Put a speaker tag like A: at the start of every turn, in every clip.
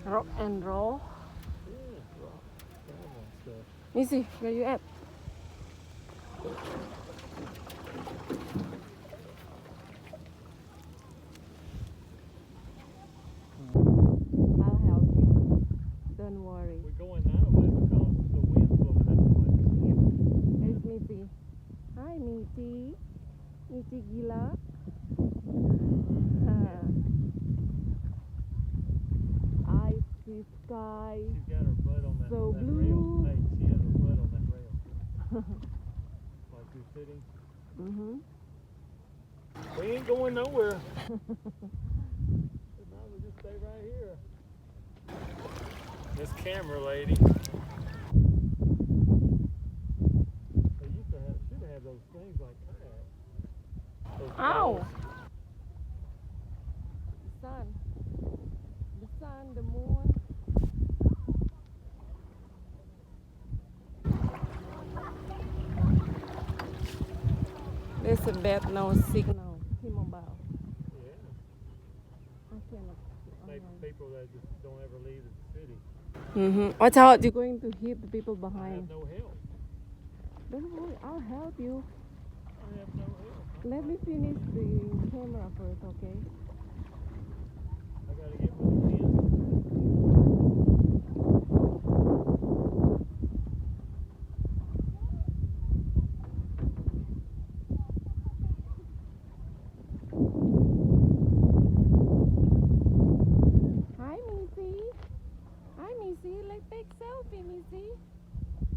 A: Rock and roll.
B: Yeah, rock, gravel and stuff.
A: Missy, where you at? I'll help you. Don't worry.
B: We're going that way because the wind's blowing that way.
A: Yep. There's Missy. Hi, Missy. Missy gila. Icy sky.
B: She's got her butt on that,
A: So
B: that
A: blue.
B: rail. Hey, she has her butt on that rail. Like she's sitting. We ain't going nowhere. Might as well just stay right here. This camera lady. They used to have, should have those things like that. Those
A: Ow!
B: bells.
A: The sun, the moon. There's a bad no signal. T-Mobile.
B: Yeah.
A: I cannot.
B: Maybe people that just don't ever leave the city.
A: Watch out! You're going to hit the people
B: I
A: behind.
B: have no help.
A: Don't worry, I'll help you.
B: I have no help.
A: Let me finish the camera first, okay?
B: I gotta get with the wind.
A: Hi, Missy. Hi, Missy. Let's take selfie, Missy.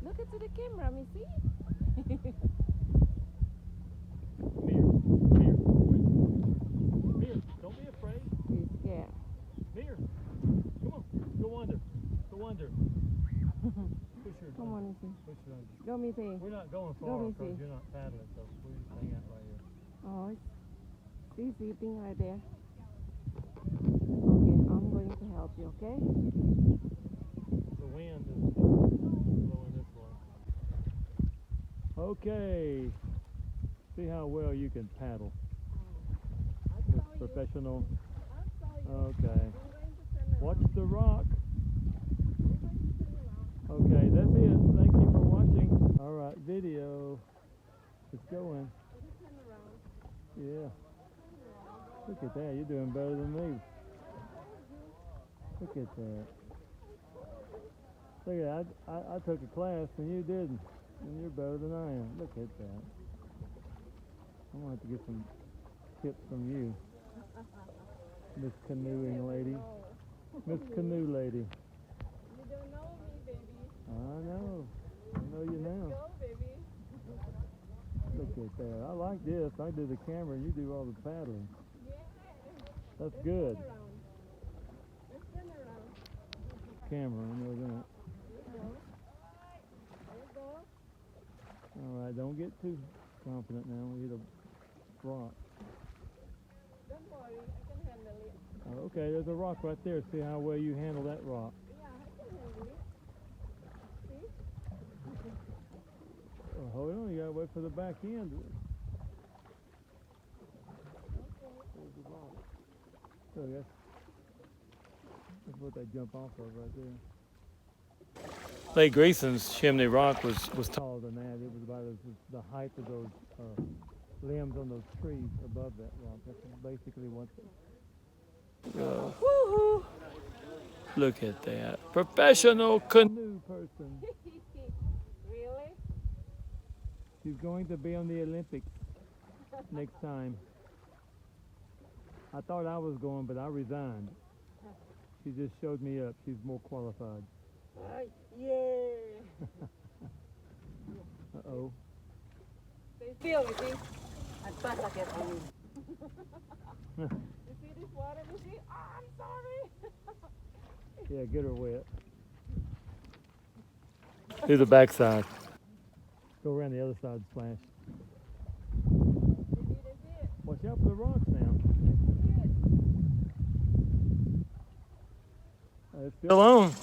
A: Look into the camera, Missy.
B: Come here. Come here. Come here. Don't be afraid.
A: She's scared.
B: Come here. Come on. Go under. Go under. Push her.
A: Come on, Missy.
B: Push her under.
A: Go, Missy.
B: We're not going
A: Go,
B: far
A: Missy.
B: because you're not paddling, so we just hang out right here.
A: Oh, she's sitting right there. Okay, I'm going to help you, okay?
B: The wind is blowing this way. Okay. See how well you can paddle. Miss Professional. Okay. Watch the rock. Okay, that's it. Thank you for watching. All right, video. It's going. Yeah. Look at that. You're doing better than me. Look at that. Look at that. I took a class and you didn't. And you're better than I am. Look at that. I'm going to have to get some tips from you, Miss Canoeing lady. Miss Canoe lady.
A: You don't know me, baby.
B: I know. I know you now.
A: Go, baby.
B: Look at that. I like this. I do the camera and you do all the paddling.
A: Yeah.
B: That's good.
A: Turn around. Let's turn around.
B: Camera, I know that.
A: There you go.
B: All right, don't get too confident now. We hit a rock.
A: Don't worry, I can handle it.
B: Oh, okay, there's a rock right there. See how well you handle that rock.
A: Yeah, I can handle it. See?
B: Oh, hold on, you gotta wait for the back end. There's the rock. So that's what they jump off of right there. Lake Greyson's Chimney Rock was taller than that. It was about the height of those limbs on those trees above that rock. That's basically what. Woohoo! Look at that. Professional canoe person.
A: Really?
B: She's going to be on the Olympics next time. I thought I was going, but I resigned. She just showed me up. She's more qualified.
A: Yeah.
B: Uh-oh.
A: Stay still, you see? I thought I get on you. You see this water, you see? Oh, I'm sorry.
B: Yeah, get her wet. Do the backside. Go around the other side and splash.
A: Baby, that's it.
B: Watch out for the rocks now.
A: That's it.
B: It's still on.